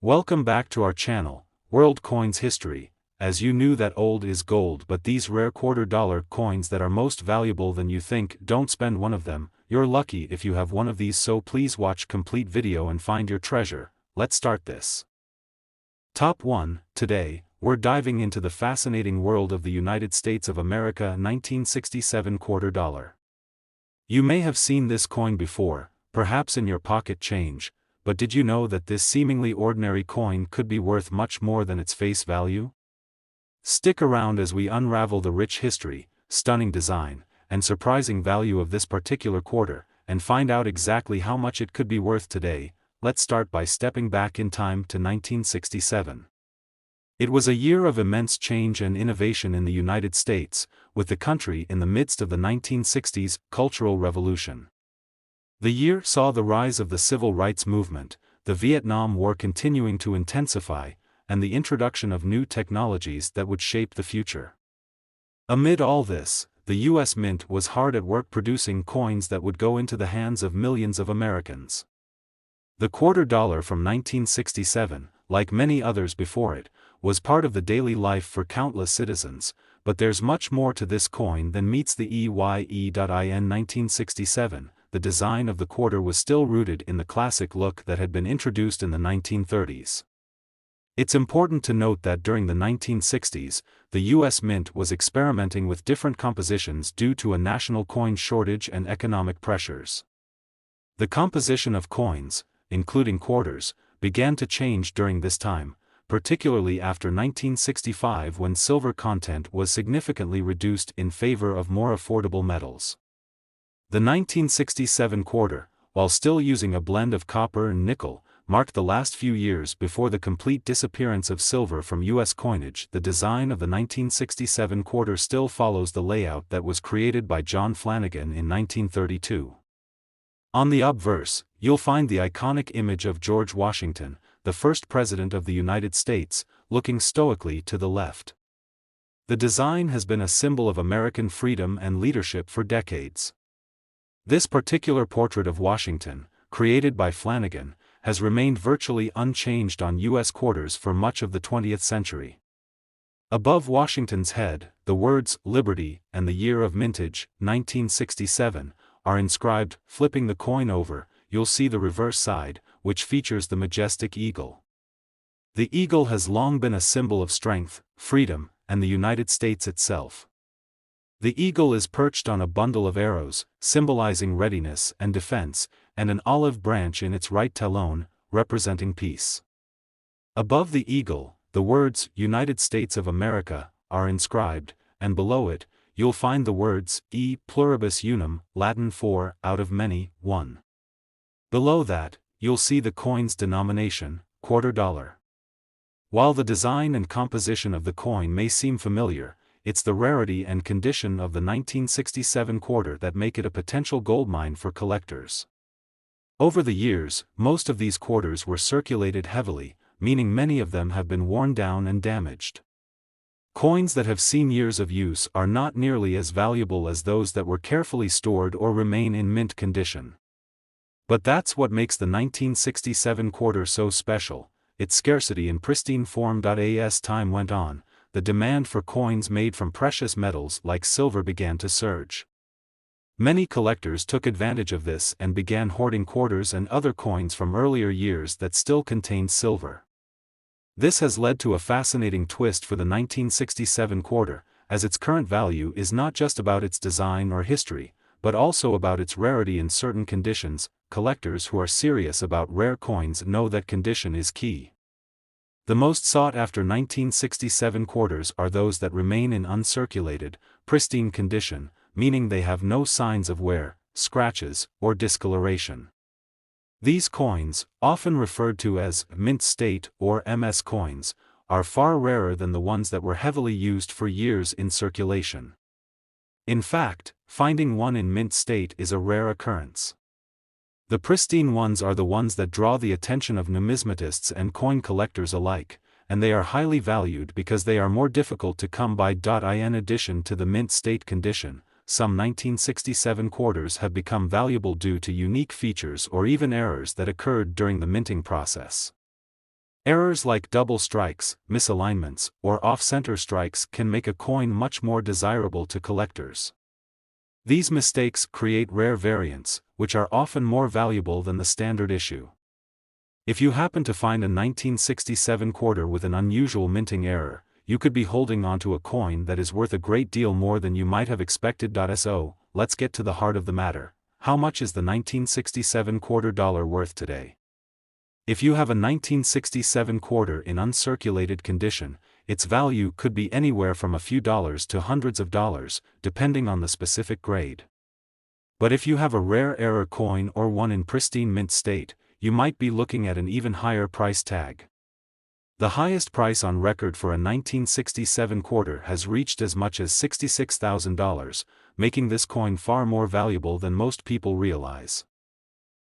Welcome back to our channel, World Coins History. As you knew that old is gold, but these rare $quarter coins that are most valuable than you think, don't spend one of them. You're lucky if you have one of these, so please watch complete video and find your treasure. Let's start this. Top 1. Today, we're diving into the fascinating world of the United States of America 1967 $quarter. You may have seen this coin before, perhaps in your pocket change. But did you know that this seemingly ordinary coin could be worth much more than its face value? Stick around as we unravel the rich history, stunning design, and surprising value of this particular quarter, and find out exactly how much it could be worth today. Let's start by stepping back in time to 1967. It was a year of immense change and innovation in the United States, with the country in the midst of the 1960s cultural revolution. The year saw the rise of the civil rights movement, the Vietnam War continuing to intensify, and the introduction of new technologies that would shape the future. Amid all this, the U.S. Mint was hard at work producing coins that would go into the hands of millions of Americans. The $quarter from 1967, like many others before it, was part of the daily life for countless citizens, but there's much more to this coin than meets the eye. In 1967, the design of the quarter was still rooted in the classic look that had been introduced in the 1930s. It's important to note that during the 1960s, the U.S. Mint was experimenting with different compositions due to a national coin shortage and economic pressures. The composition of coins, including quarters, began to change during this time, particularly after 1965 when silver content was significantly reduced in favor of more affordable metals. The 1967 quarter, while still using a blend of copper and nickel, marked the last few years before the complete disappearance of silver from U.S. coinage. The design of the 1967 quarter still follows the layout that was created by John Flanagan in 1932. On the obverse, you'll find the iconic image of George Washington, the first president of the United States, looking stoically to the left. The design has been a symbol of American freedom and leadership for decades. This particular portrait of Washington, created by Flanagan, has remained virtually unchanged on U.S. quarters for much of the 20th century. Above Washington's head, the words "Liberty" and the year of mintage, 1967, are inscribed. Flipping the coin over, you'll see the reverse side, which features the majestic eagle. The eagle has long been a symbol of strength, freedom, and the United States itself. The eagle is perched on a bundle of arrows, symbolizing readiness and defense, and an olive branch in its right talon, representing peace. Above the eagle, the words "United States of America" are inscribed, and below it, you'll find the words "E pluribus unum," Latin for "out of many, one." Below that, you'll see the coin's denomination, $quarter. While the design and composition of the coin may seem familiar, it's the rarity and condition of the 1967 quarter that make it a potential goldmine for collectors. Over the years, most of these quarters were circulated heavily, meaning many of them have been worn down and damaged. Coins that have seen years of use are not nearly as valuable as those that were carefully stored or remain in mint condition. But that's what makes the 1967 quarter so special: its scarcity in pristine form. As time went on, the demand for coins made from precious metals like silver began to surge. Many collectors took advantage of this and began hoarding quarters and other coins from earlier years that still contained silver. This has led to a fascinating twist for the 1967 quarter, as its current value is not just about its design or history, but also about its rarity in certain conditions. Collectors who are serious about rare coins know that condition is key. The most sought-after 1967 quarters are those that remain in uncirculated, pristine condition, meaning they have no signs of wear, scratches, or discoloration. These coins, often referred to as mint state or MS coins, are far rarer than the ones that were heavily used for years in circulation. In fact, finding one in mint state is a rare occurrence. The pristine ones are the ones that draw the attention of numismatists and coin collectors alike, and they are highly valued because they are more difficult to come by. In addition to the mint state condition, some 1967 quarters have become valuable due to unique features or even errors that occurred during the minting process. Errors like double strikes, misalignments, or off-center strikes can make a coin much more desirable to collectors. These mistakes create rare variants, which are often more valuable than the standard issue. If you happen to find a 1967 quarter with an unusual minting error, you could be holding onto a coin that is worth a great deal more than you might have expected. So, let's get to the heart of the matter. How much is the 1967 quarter dollar worth today? If you have a 1967 quarter in uncirculated condition, its value could be anywhere from a few dollars to hundreds of dollars, depending on the specific grade. But if you have a rare error coin or one in pristine mint state, you might be looking at an even higher price tag. The highest price on record for a 1967 quarter has reached as much as $66,000, making this coin far more valuable than most people realize.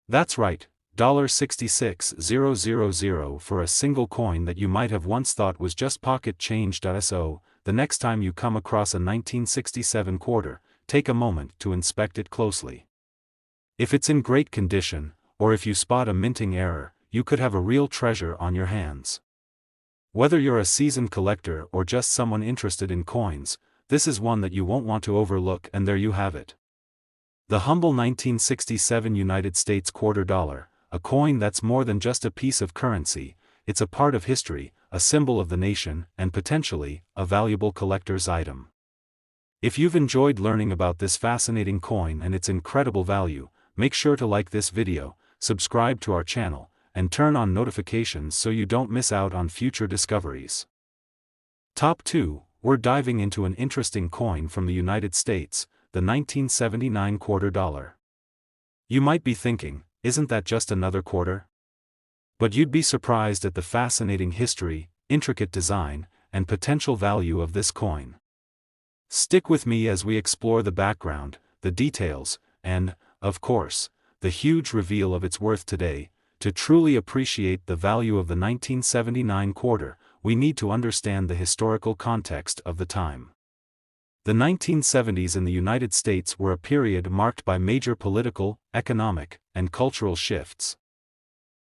That's right, $66,000 for a single coin that you might have once thought was just pocket change. So, the next time you come across a 1967 quarter, take a moment to inspect it closely. If it's in great condition, or if you spot a minting error, you could have a real treasure on your hands. Whether you're a seasoned collector or just someone interested in coins, this is one that you won't want to overlook, and there you have it. The humble 1967 United States quarter dollar, a coin that's more than just a piece of currency, it's a part of history, a symbol of the nation, and potentially, a valuable collector's item. If you've enjoyed learning about this fascinating coin and its incredible value, make sure to like this video, subscribe to our channel, and turn on notifications so you don't miss out on future discoveries. Top 2, we're diving into an interesting coin from the United States, the 1979 quarter dollar. You might be thinking, isn't that just another quarter? But you'd be surprised at the fascinating history, intricate design, and potential value of this coin. Stick with me as we explore the background, the details, and, of course, the huge reveal of its worth today. To truly appreciate the value of the 1979 quarter, we need to understand the historical context of the time. The 1970s in the United States were a period marked by major political, economic, and cultural shifts.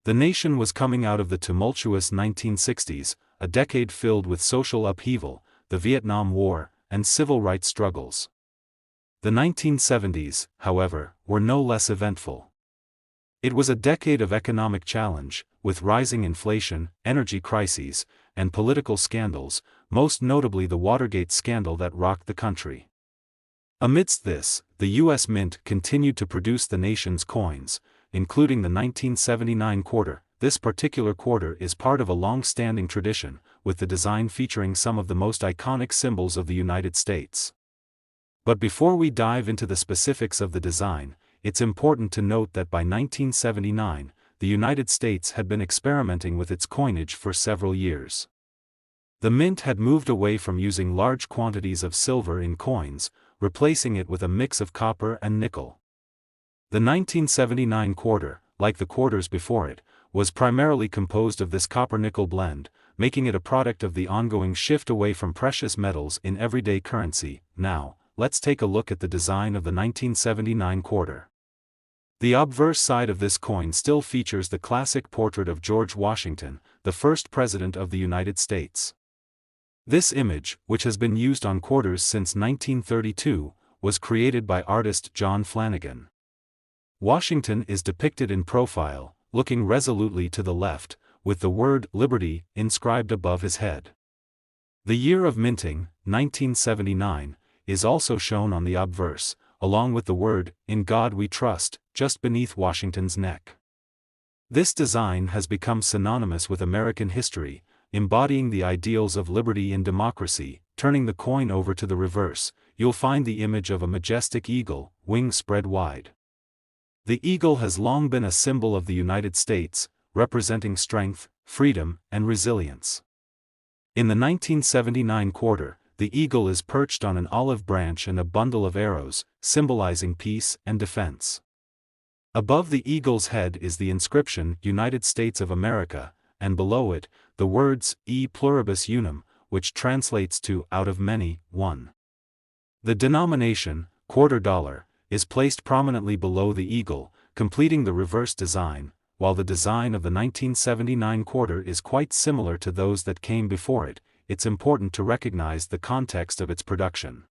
The nation was coming out of the tumultuous 1960s, a decade filled with social upheaval, the Vietnam War, and civil rights struggles. The 1970s, however, were no less eventful. It was a decade of economic challenge, with rising inflation, energy crises, and political scandals, most notably the Watergate scandal that rocked the country. Amidst this, the U.S. Mint continued to produce the nation's coins, including the 1979 quarter. This particular quarter is part of a long-standing tradition, with the design featuring some of the most iconic symbols of the United States. But before we dive into the specifics of the design, it's important to note that by 1979, the United States had been experimenting with its coinage for several years. The Mint had moved away from using large quantities of silver in coins, replacing it with a mix of copper and nickel. The 1979 quarter, like the quarters before it, was primarily composed of this copper-nickel blend, making it a product of the ongoing shift away from precious metals in everyday currency. Now, let's take a look at the design of the 1979 quarter. The obverse side of this coin still features the classic portrait of George Washington, the first President of the United States. This image, which has been used on quarters since 1932, was created by artist John Flanagan. Washington is depicted in profile, looking resolutely to the left, with the word "Liberty" inscribed above his head. The year of minting, 1979, is also shown on the obverse, along with the word, "In God We Trust," just beneath Washington's neck. This design has become synonymous with American history, embodying the ideals of liberty and democracy. Turning the coin over to the reverse, you'll find the image of a majestic eagle, wings spread wide. The eagle has long been a symbol of the United States, representing strength, freedom, and resilience. In the 1979 quarter, the eagle is perched on an olive branch and a bundle of arrows, symbolizing peace and defense. Above the eagle's head is the inscription "United States of America," and below it, the words "E pluribus unum," which translates to "out of many, one." The denomination, quarter dollar, is placed prominently below the eagle, completing the reverse design, while the design of the 1979 quarter is quite similar to those that came before it, it's important to recognize the context of its production.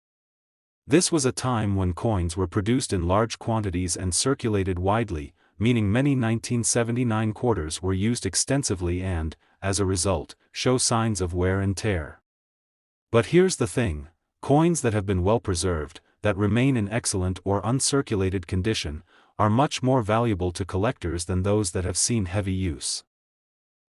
This was a time when coins were produced in large quantities and circulated widely, meaning many 1979 quarters were used extensively and, as a result, show signs of wear and tear. But here's the thing: coins that have been well preserved, that remain in excellent or uncirculated condition, are much more valuable to collectors than those that have seen heavy use.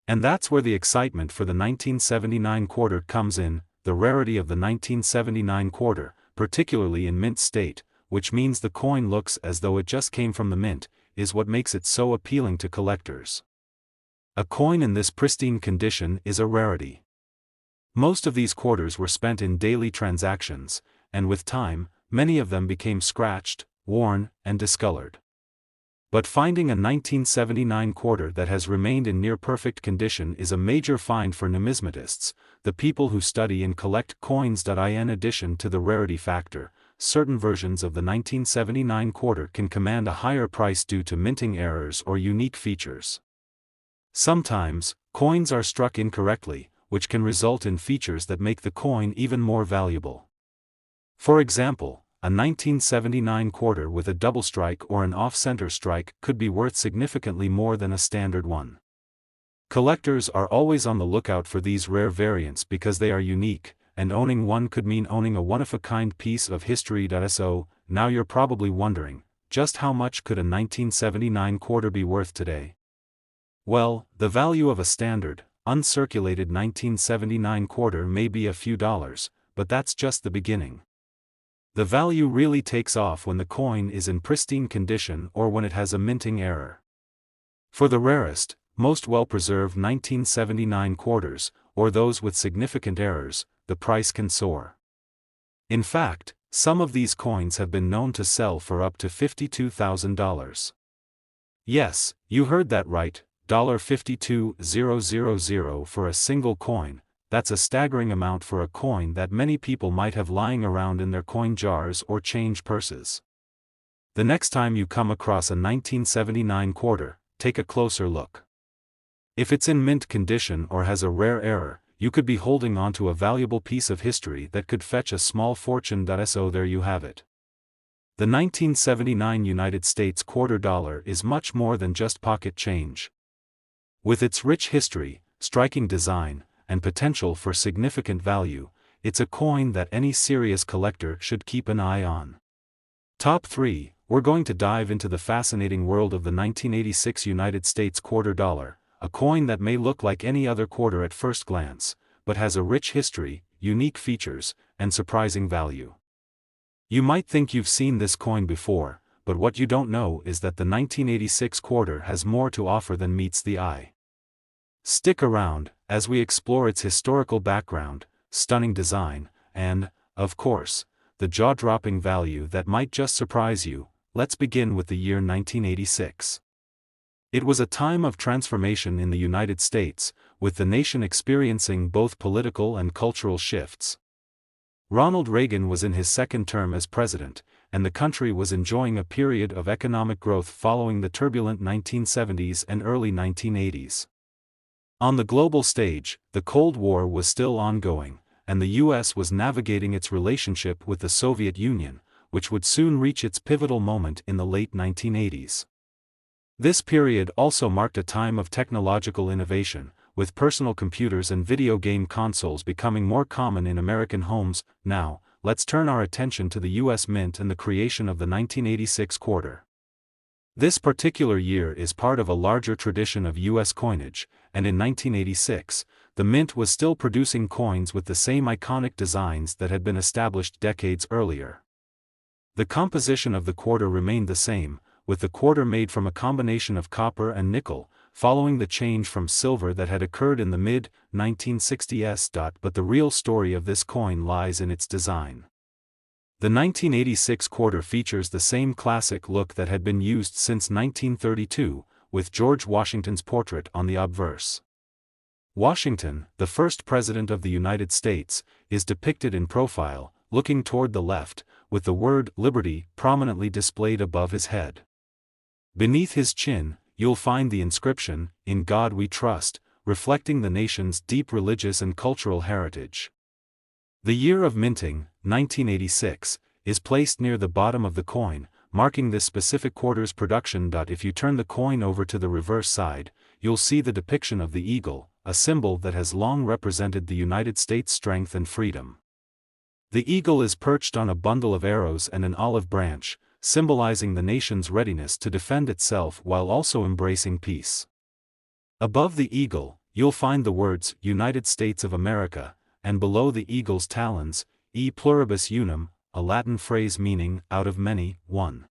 And that's where the excitement for the 1979 quarter comes in. The rarity of the 1979 quarter, particularly in mint state, which means the coin looks as though it just came from the mint, is what makes it so appealing to collectors. A coin in this pristine condition is a rarity. Most of these quarters were spent in daily transactions, and with time, many of them became scratched, worn, and discolored. But finding a 1979 quarter that has remained in near-perfect condition is a major find for numismatists, the people who study and collect coins. In addition to the rarity factor, certain versions of the 1979 quarter can command a higher price due to minting errors or unique features. Sometimes, coins are struck incorrectly, which can result in features that make the coin even more valuable. For example, a 1979 quarter with a double strike or an off-center strike could be worth significantly more than a standard one. Collectors are always on the lookout for these rare variants because they are unique, and owning one could mean owning a one-of-a-kind piece of history. So, now you're probably wondering, just how much could a 1979 quarter be worth today? Well, the value of a standard, uncirculated 1979 quarter may be a few dollars, but that's just the beginning. The value really takes off when the coin is in pristine condition or when it has a minting error. For the rarest, most well-preserved 1979 quarters, or those with significant errors, the price can soar. In fact, some of these coins have been known to sell for up to $52,000. Yes, you heard that right, $52,000 for a single coin. That's a staggering amount for a coin that many people might have lying around in their coin jars or change purses. The next time you come across a 1979 quarter, take a closer look. If it's in mint condition or has a rare error, you could be holding onto a valuable piece of history that could fetch a small fortune. So there you have it. The 1979 United States quarter dollar is much more than just pocket change. With its rich history, striking design, and potential for significant value, it's a coin that any serious collector should keep an eye on. Top 3, we're going to dive into the fascinating world of the 1986 United States quarter dollar, a coin that may look like any other quarter at first glance, but has a rich history, unique features, and surprising value. You might think you've seen this coin before, but what you don't know is that the 1986 quarter has more to offer than meets the eye. Stick around, as we explore its historical background, stunning design, and, of course, the jaw-dropping value that might just surprise you. Let's begin with the year 1986. It was a time of transformation in the United States, with the nation experiencing both political and cultural shifts. Ronald Reagan was in his second term as president, and the country was enjoying a period of economic growth following the turbulent 1970s and early 1980s. On the global stage, the Cold War was still ongoing, and the U.S. was navigating its relationship with the Soviet Union, which would soon reach its pivotal moment in the late 1980s. This period also marked a time of technological innovation, with personal computers and video game consoles becoming more common in American homes. Now, let's turn our attention to the U.S. Mint and the creation of the 1986 quarter. This particular year is part of a larger tradition of U.S. coinage, and in 1986, the Mint was still producing coins with the same iconic designs that had been established decades earlier. The composition of the quarter remained the same, with the quarter made from a combination of copper and nickel, following the change from silver that had occurred in the mid-1960s. But the real story of this coin lies in its design. The 1986 quarter features the same classic look that had been used since 1932, with George Washington's portrait on the obverse. Washington, the first president of the United States, is depicted in profile, looking toward the left, with the word "Liberty" prominently displayed above his head. Beneath his chin, you'll find the inscription, "In God We Trust," reflecting the nation's deep religious and cultural heritage. The year of minting, 1986, is placed near the bottom of the coin, marking this specific quarter's production. If you turn the coin over to the reverse side, you'll see the depiction of the eagle, a symbol that has long represented the United States' strength and freedom. The eagle is perched on a bundle of arrows and an olive branch, symbolizing the nation's readiness to defend itself while also embracing peace. Above the eagle, you'll find the words "United States of America," and below the eagle's talons, "E pluribus unum," a Latin phrase meaning, "out of many, one."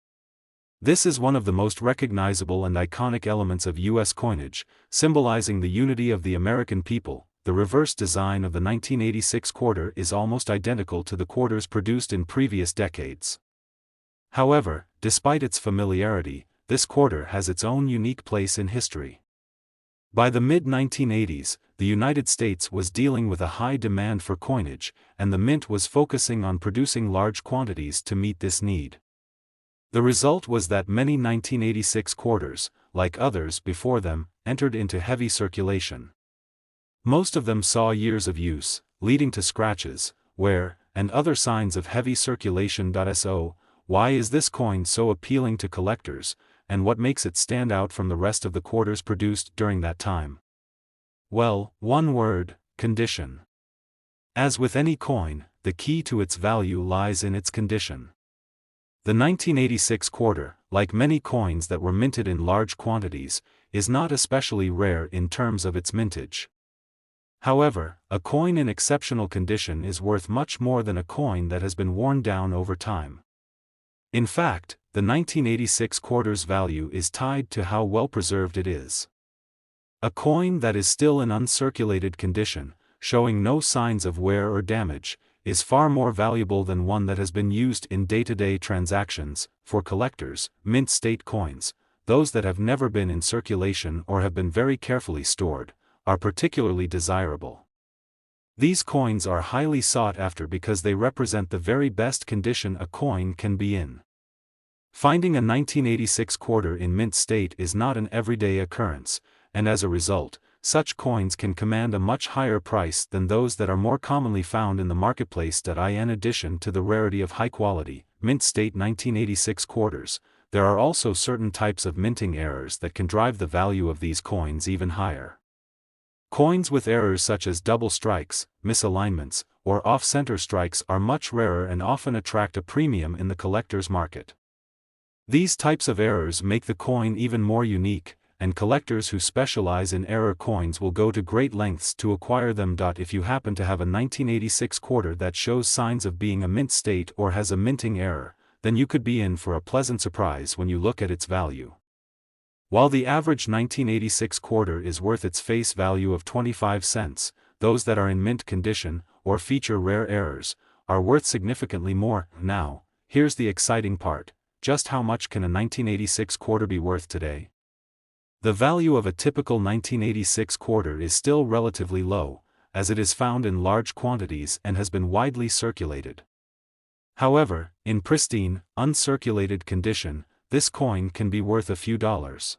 This is one of the most recognizable and iconic elements of U.S. coinage, symbolizing the unity of the American people. The reverse design of the 1986 quarter is almost identical to the quarters produced in previous decades. However, despite its familiarity, this quarter has its own unique place in history. By the mid-1980s, the United States was dealing with a high demand for coinage, and the mint was focusing on producing large quantities to meet this need. The result was that many 1986 quarters, like others before them, entered into heavy circulation. Most of them saw years of use, leading to scratches, wear, and other signs of heavy circulation. So, why is this coin so appealing to collectors, and what makes it stand out from the rest of the quarters produced during that time? Well, one word: condition. As with any coin, the key to its value lies in its condition. The 1986 quarter, like many coins that were minted in large quantities, is not especially rare in terms of its mintage. However, a coin in exceptional condition is worth much more than a coin that has been worn down over time. In fact, the 1986 quarter's value is tied to how well preserved it is. A coin that is still in uncirculated condition, showing no signs of wear or damage, is far more valuable than one that has been used in day-to-day transactions. For collectors, mint state coins, those that have never been in circulation or have been very carefully stored, are particularly desirable. These coins are highly sought after because they represent the very best condition a coin can be in. Finding a 1986 quarter in mint state is not an everyday occurrence, and as a result, such coins can command a much higher price than those that are more commonly found in the marketplace. In addition to the rarity of high-quality, mint state 1986 quarters, there are also certain types of minting errors that can drive the value of these coins even higher. Coins with errors such as double strikes, misalignments, or off-center strikes are much rarer and often attract a premium in the collector's market. These types of errors make the coin even more unique, and collectors who specialize in error coins will go to great lengths to acquire them. If you happen to have a 1986 quarter that shows signs of being a mint state or has a minting error, then you could be in for a pleasant surprise when you look at its value. While the average 1986 quarter is worth its face value of 25 cents, those that are in mint condition, or feature rare errors, are worth significantly more. Now, here's the exciting part: just how much can a 1986 quarter be worth today? The value of a typical 1986 quarter is still relatively low, as it is found in large quantities and has been widely circulated. However, in pristine, uncirculated condition, this coin can be worth a few dollars.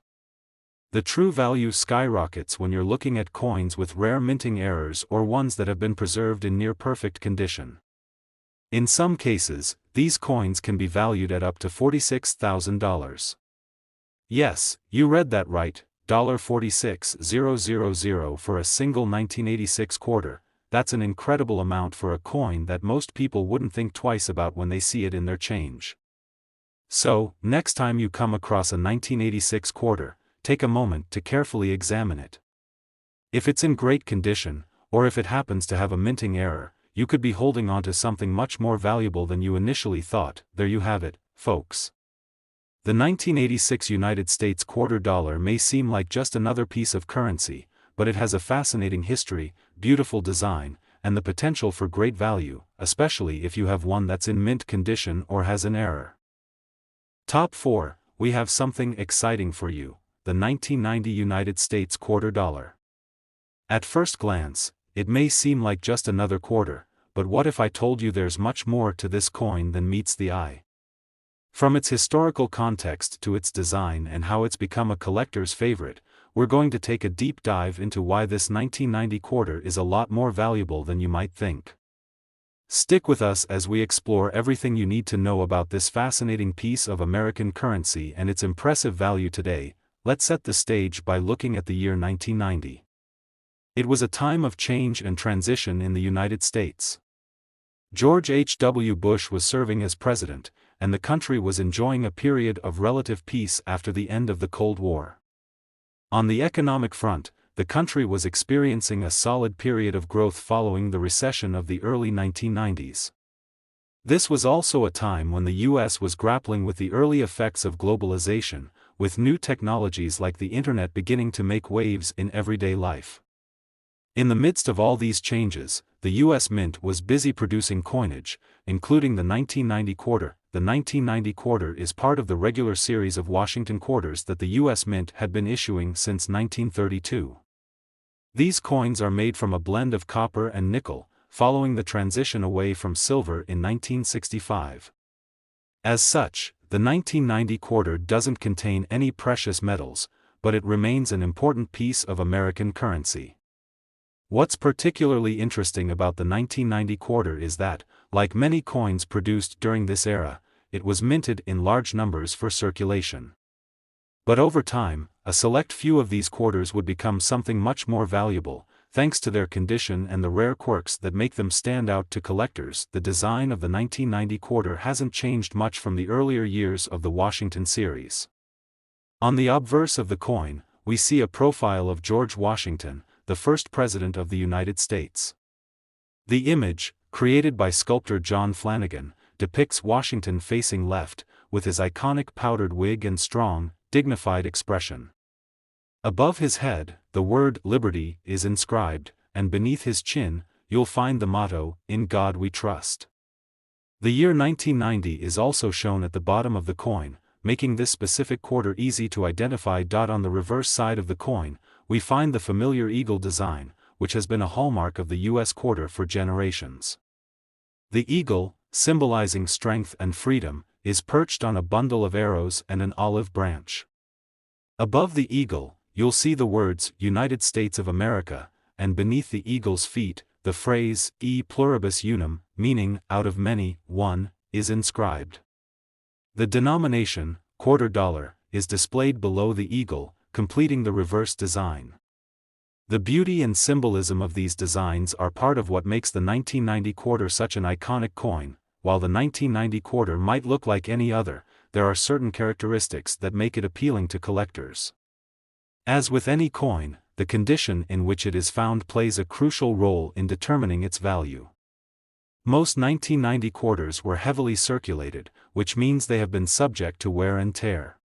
The true value skyrockets when you're looking at coins with rare minting errors or ones that have been preserved in near-perfect condition. In some cases, these coins can be valued at up to $46,000. Yes, you read that right, $46,000 for a single 1986 quarter. That's an incredible amount for a coin that most people wouldn't think twice about when they see it in their change. So, next time you come across a 1986 quarter, take a moment to carefully examine it. If it's in great condition, or if it happens to have a minting error, you could be holding on to something much more valuable than you initially thought. There you have it, folks. The 1986 United States quarter dollar may seem like just another piece of currency, but it has a fascinating history, beautiful design, and the potential for great value, especially if you have one that's in mint condition or has an error. Top 4, we have something exciting for you: the 1990 United States quarter dollar. At first glance, it may seem like just another quarter, but what if I told you there's much more to this coin than meets the eye? From its historical context to its design and how it's become a collector's favorite, we're going to take a deep dive into why this 1990 quarter is a lot more valuable than you might think. Stick with us as we explore everything you need to know about this fascinating piece of American currency and its impressive value today. Let's set the stage by looking at the year 1990. It was a time of change and transition in the United States. George H.W. Bush was serving as president, and the country was enjoying a period of relative peace after the end of the Cold War. On the economic front, the country was experiencing a solid period of growth following the recession of the early 1990s. This was also a time when the U.S. was grappling with the early effects of globalization, with new technologies like the Internet beginning to make waves in everyday life. In the midst of all these changes, the U.S. Mint was busy producing coinage, including the 1990 quarter. The 1990 quarter is part of the regular series of Washington quarters that the U.S. Mint had been issuing since 1932. These coins are made from a blend of copper and nickel, following the transition away from silver in 1965. As such, the 1990 quarter doesn't contain any precious metals, but it remains an important piece of American currency. What's particularly interesting about the 1990 quarter is that, like many coins produced during this era, it was minted in large numbers for circulation. But over time, a select few of these quarters would become something much more valuable, thanks to their condition and the rare quirks that make them stand out to collectors. The design of the 1990 quarter hasn't changed much from the earlier years of the Washington series. On the obverse of the coin, we see a profile of George Washington, the first president of the United States. The image, created by sculptor John Flanagan, depicts Washington facing left, with his iconic powdered wig and strong, dignified expression. Above his head, the word "Liberty" is inscribed, and beneath his chin, you'll find the motto, "In God We Trust." The year 1990 is also shown at the bottom of the coin, making this specific quarter easy to identify. On the reverse side of the coin, we find the familiar eagle design, which has been a hallmark of the U.S. quarter for generations. The eagle, symbolizing strength and freedom, is perched on a bundle of arrows and an olive branch. Above the eagle, you'll see the words "United States of America," and beneath the eagle's feet, the phrase "E pluribus unum," meaning "out of many, one," is inscribed. The denomination, quarter dollar, is displayed below the eagle, completing the reverse design. The beauty and symbolism of these designs are part of what makes the 1990 quarter such an iconic coin. While the 1990 quarter might look like any other, there are certain characteristics that make it appealing to collectors. As with any coin, the condition in which it is found plays a crucial role in determining its value. Most 1990 quarters were heavily circulated, which means they have been subject to wear and tear.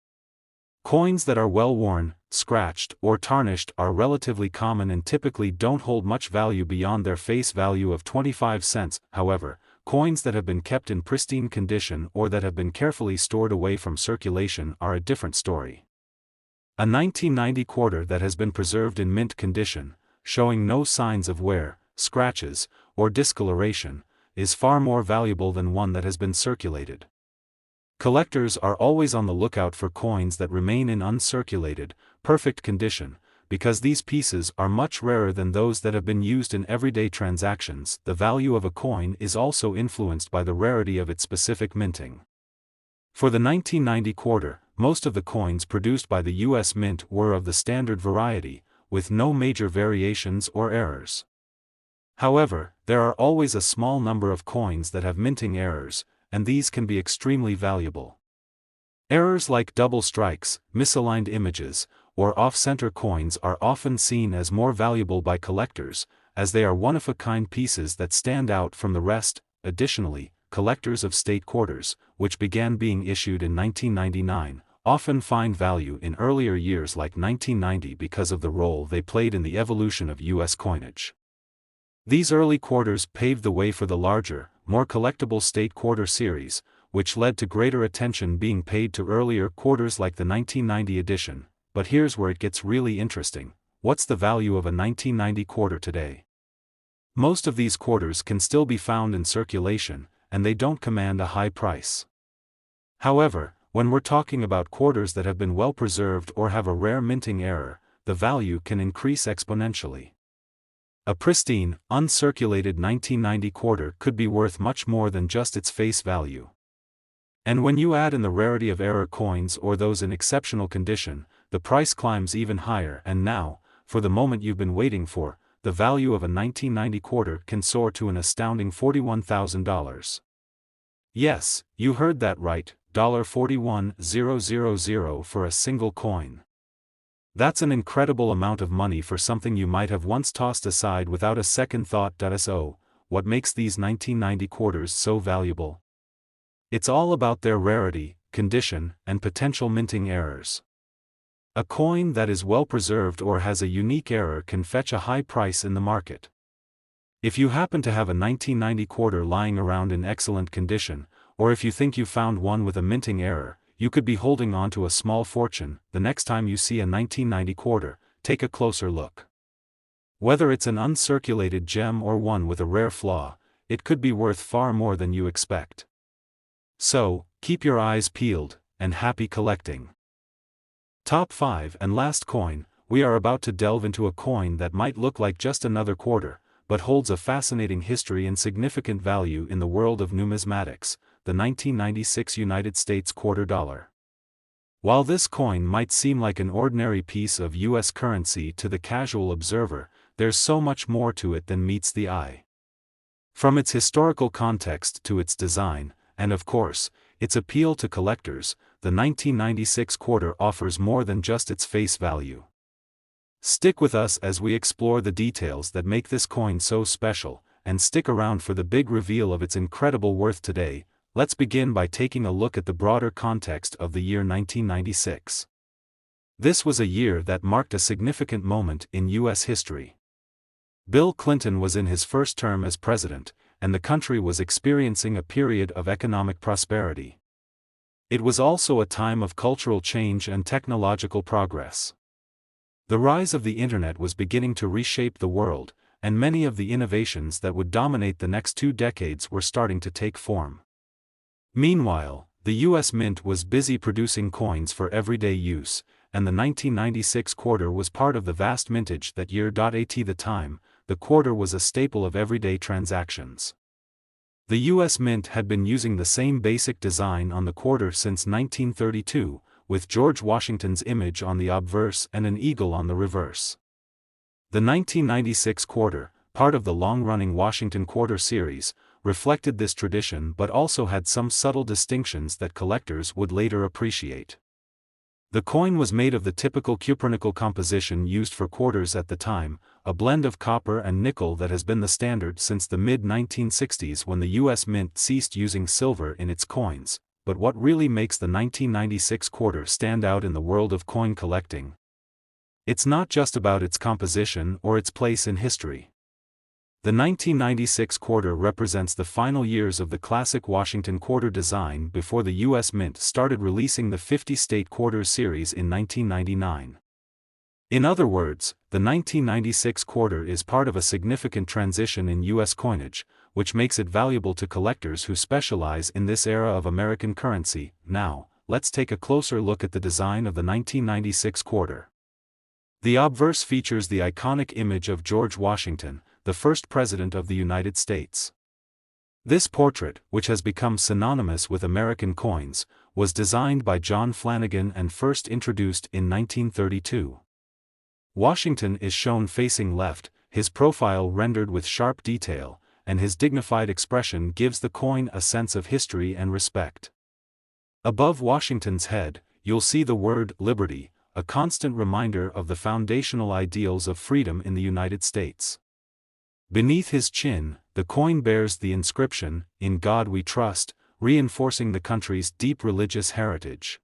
Coins that are well worn, scratched, or tarnished are relatively common and typically don't hold much value beyond their face value of 25 cents. However, coins that have been kept in pristine condition or that have been carefully stored away from circulation are a different story. A 1990 quarter that has been preserved in mint condition, showing no signs of wear, scratches, or discoloration, is far more valuable than one that has been circulated. Collectors are always on the lookout for coins that remain in uncirculated, perfect condition, because these pieces are much rarer than those that have been used in everyday transactions. The value of a coin is also influenced by the rarity of its specific minting. For the 1990 quarter, most of the coins produced by the U.S. Mint were of the standard variety, with no major variations or errors. However, there are always a small number of coins that have minting errors, and these can be extremely valuable. Errors like double strikes, misaligned images, or off-center coins are often seen as more valuable by collectors, as they are one-of-a-kind pieces that stand out from the rest. Additionally, collectors of state quarters, which began being issued in 1999, often find value in earlier years like 1990 because of the role they played in the evolution of U.S. coinage. These early quarters paved the way for the larger, more collectible state quarter series, which led to greater attention being paid to earlier quarters like the 1990 edition. But here's where it gets really interesting: what's the value of a 1990 quarter today? Most of these quarters can still be found in circulation, and they don't command a high price. However, when we're talking about quarters that have been well preserved or have a rare minting error, the value can increase exponentially. A pristine, uncirculated 1990 quarter could be worth much more than just its face value. And when you add in the rarity of error coins or those in exceptional condition, the price climbs even higher. And now, for the moment you've been waiting for, the value of a 1990 quarter can soar to an astounding $41,000. Yes, you heard that right, $41,000 for a single coin. That's an incredible amount of money for something you might have once tossed aside without a second thought. So, what makes these 1990 quarters so valuable? It's all about their rarity, condition, and potential minting errors. A coin that is well preserved or has a unique error can fetch a high price in the market. If you happen to have a 1990 quarter lying around in excellent condition, or if you think you found one with a minting error, you could be holding on to a small fortune. The next time you see a 1990 quarter, take a closer look. Whether it's an uncirculated gem or one with a rare flaw, it could be worth far more than you expect. So, keep your eyes peeled, and happy collecting. Top 5 and last coin, we are about to delve into a coin that might look like just another quarter, but holds a fascinating history and significant value in the world of numismatics, the 1996 United States quarter dollar. While this coin might seem like an ordinary piece of U.S. currency to the casual observer, there's so much more to it than meets the eye. From its historical context to its design, and of course, its appeal to collectors, the 1996 quarter offers more than just its face value. Stick with us as we explore the details that make this coin so special, and stick around for the big reveal of its incredible worth today. Let's begin by taking a look at the broader context of the year 1996. This was a year that marked a significant moment in U.S. history. Bill Clinton was in his first term as president, and the country was experiencing a period of economic prosperity. It was also a time of cultural change and technological progress. The rise of the internet was beginning to reshape the world, and many of the innovations that would dominate the next 2 decades were starting to take form. Meanwhile, the U.S. Mint was busy producing coins for everyday use, and the 1996 quarter was part of the vast mintage that year. At the time, the quarter was a staple of everyday transactions. The U.S. Mint had been using the same basic design on the quarter since 1932, with George Washington's image on the obverse and an eagle on the reverse. The 1996 quarter, part of the long-running Washington Quarter series, reflected this tradition but also had some subtle distinctions that collectors would later appreciate. The coin was made of the typical cupronickel composition used for quarters at the time, a blend of copper and nickel that has been the standard since the mid-1960s when the U.S. Mint ceased using silver in its coins. But what really makes the 1996 quarter stand out in the world of coin collecting? It's not just about its composition or its place in history. The 1996 quarter represents the final years of the classic Washington quarter design before the U.S. Mint started releasing the 50-state quarters series in 1999. In other words, the 1996 quarter is part of a significant transition in U.S. coinage, which makes it valuable to collectors who specialize in this era of American currency. Now, let's take a closer look at the design of the 1996 quarter. The obverse features the iconic image of George Washington, the first president of the United States. This portrait, which has become synonymous with American coins, was designed by John Flanagan and first introduced in 1932. Washington is shown facing left, his profile rendered with sharp detail, and his dignified expression gives the coin a sense of history and respect. Above Washington's head, you'll see the word "Liberty," a constant reminder of the foundational ideals of freedom in the United States. Beneath his chin, the coin bears the inscription, "In God We Trust," reinforcing the country's deep religious heritage.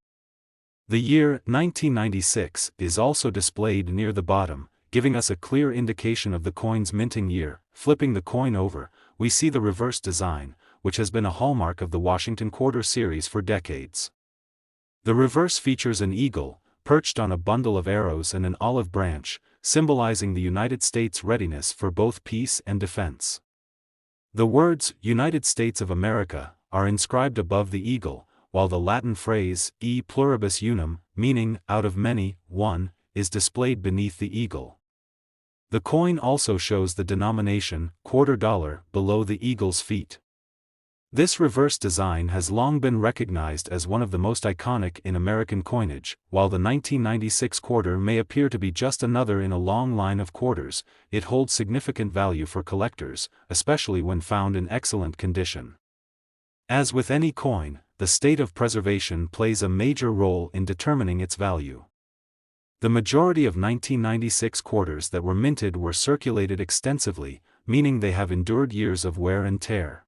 The year 1996 is also displayed near the bottom, giving us a clear indication of the coin's minting year. Flipping the coin over, we see the reverse design, which has been a hallmark of the Washington Quarter series for decades. The reverse features an eagle, perched on a bundle of arrows and an olive branch, symbolizing the United States' readiness for both peace and defense. The words, "United States of America," are inscribed above the eagle, while the Latin phrase, e pluribus unum, meaning, out of many, one, is displayed beneath the eagle. The coin also shows the denomination, $quarter, below the eagle's feet. This reverse design has long been recognized as one of the most iconic in American coinage. While the 1996 quarter may appear to be just another in a long line of quarters, it holds significant value for collectors, especially when found in excellent condition. As with any coin, the state of preservation plays a major role in determining its value. The majority of 1996 quarters that were minted were circulated extensively, meaning they have endured years of wear and tear.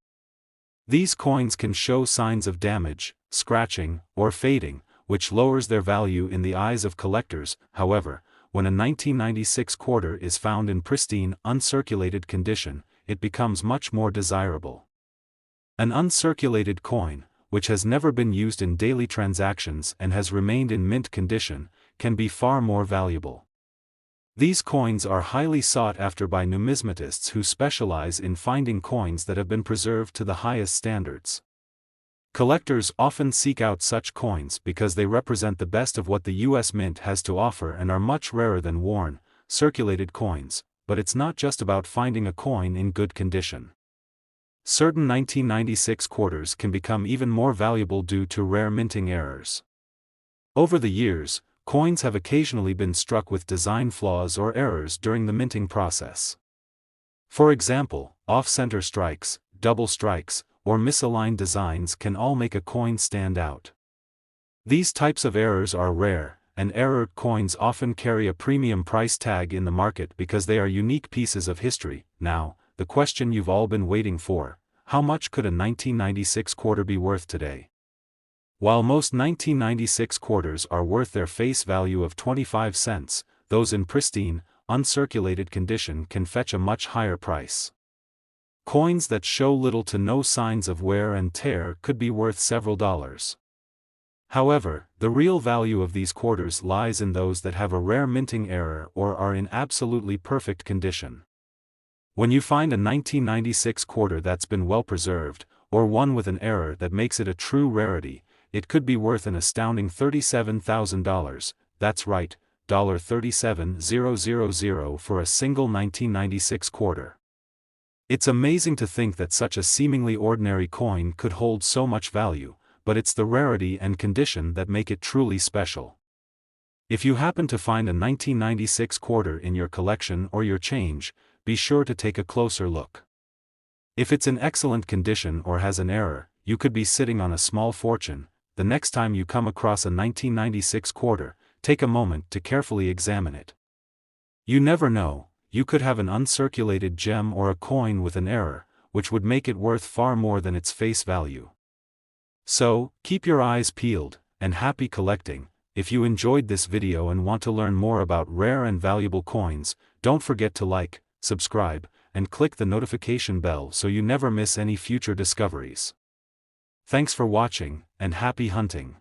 These coins can show signs of damage, scratching, or fading, which lowers their value in the eyes of collectors. However, when a 1996 quarter is found in pristine, uncirculated condition, it becomes much more desirable. An uncirculated coin, which has never been used in daily transactions and has remained in mint condition, can be far more valuable. These coins are highly sought after by numismatists who specialize in finding coins that have been preserved to the highest standards. Collectors often seek out such coins because they represent the best of what the U.S. Mint has to offer and are much rarer than worn, circulated coins. But it's not just about finding a coin in good condition. Certain 1996 quarters can become even more valuable due to rare minting errors. Over the years, coins have occasionally been struck with design flaws or errors during the minting process. For example, off-center strikes, double strikes, or misaligned designs can all make a coin stand out. These types of errors are rare, and errored coins often carry a premium price tag in the market because they are unique pieces of history. Now, the question you've all been waiting for: how much could a 1996 quarter be worth today? While most 1996 quarters are worth their face value of 25 cents, those in pristine, uncirculated condition can fetch a much higher price. Coins that show little to no signs of wear and tear could be worth several dollars. However, the real value of these quarters lies in those that have a rare minting error or are in absolutely perfect condition. When you find a 1996 quarter that's been well preserved, or one with an error that makes it a true rarity, it could be worth an astounding $37,000, that's right, $37,000 for a single 1996 quarter. It's amazing to think that such a seemingly ordinary coin could hold so much value, but it's the rarity and condition that make it truly special. If you happen to find a 1996 quarter in your collection or your change, be sure to take a closer look. If it's in excellent condition or has an error, you could be sitting on a small fortune. The next time you come across a 1996 quarter, take a moment to carefully examine it. You never know, you could have an uncirculated gem or a coin with an error, which would make it worth far more than its face value. So, keep your eyes peeled, and happy collecting. If you enjoyed this video and want to learn more about rare and valuable coins, don't forget to like, subscribe, and click the notification bell so you never miss any future discoveries. Thanks for watching, and happy hunting.